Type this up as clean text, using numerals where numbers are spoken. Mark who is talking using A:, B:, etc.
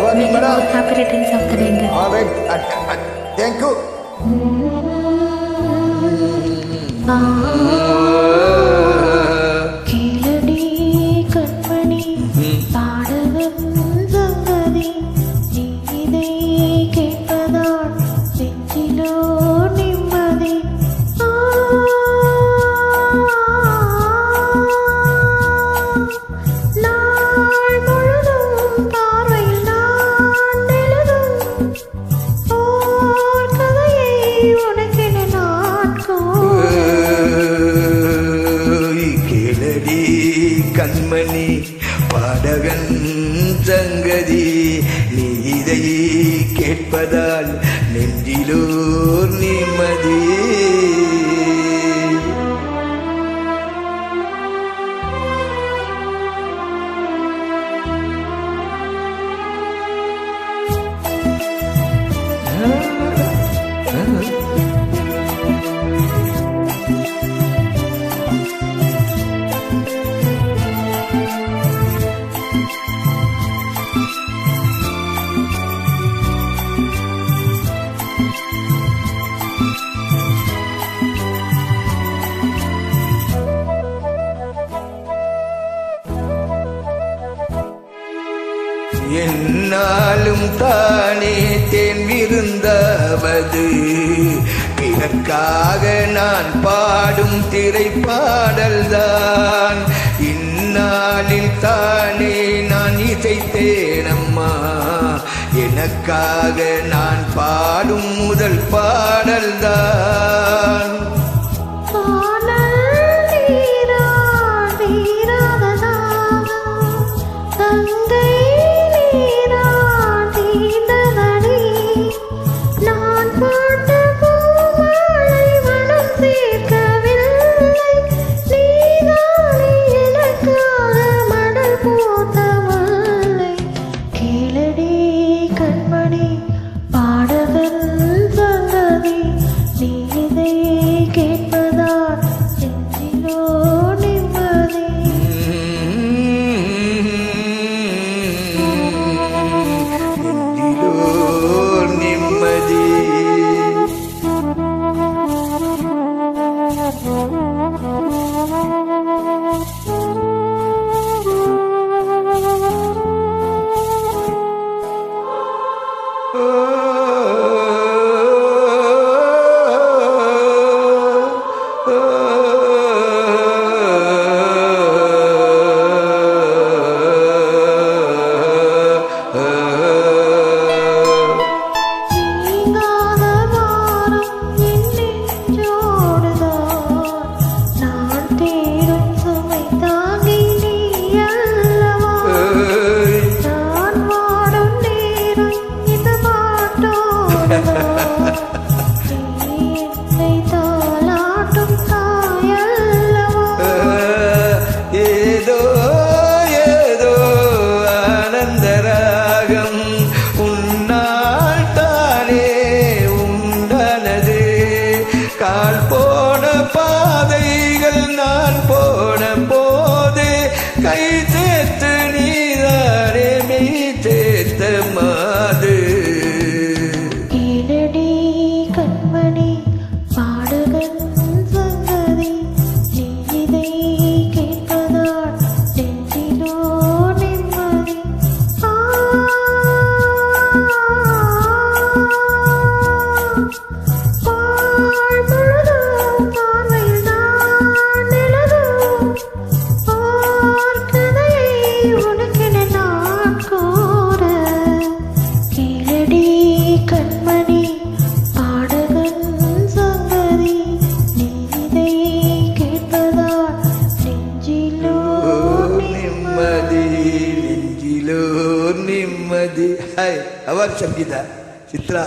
A: Many more happy returns of the day.
B: All right. Thank you.
A: கேளடி கண்மணி பாடவன் சங்கதி நீ இதை கேட்பதால் நெஞ்சிலோ நிம்மதி நாள் முழுதும் பார்வையில் நான் எழுதும் ஓர் கதையை உனக்கென நான்
B: கேளடி கண்மணி பாடகன் சங்கதி நீ இதை கேட்பதால் நெஞ்சிலோர் நிம்மதி. என்னாலும் தானே தேன் விருந்தாவது பிறக்காக நான் பாடும் திரைப்பாடல்தான். இந்நாளில் தானே நான் இசைத்தேனம்மா எனக்காக நான் பாடும் முதல் பாடல்தான். ஏதோ ஏதோ ஆனந்தராகம் உன்னால் தானே உண்டானது. கால் போன பாதைகள் நான் போன போது கை சேர்த்து நீதானே மெய் சேர்த்த மாது.
A: கேளடி கண்மணி பாடகன் சங்கதி நீ இதை கேட்பதால் நெஞ்சிலோ நிம்மதி. பால் முழுதும் பார்வையில் நான் எழுதும் ஓர் கதையை உனக்கென நான் கூற. கேளடி கண்மணி பாடகன் சங்கதி நீ இதை கேட்பதால் நெஞ்சிலோ
B: நிம்மதி நெஞ்சிலோ நிம்மதி. ஹாய் அவர் சங்கீதா சித்ரா.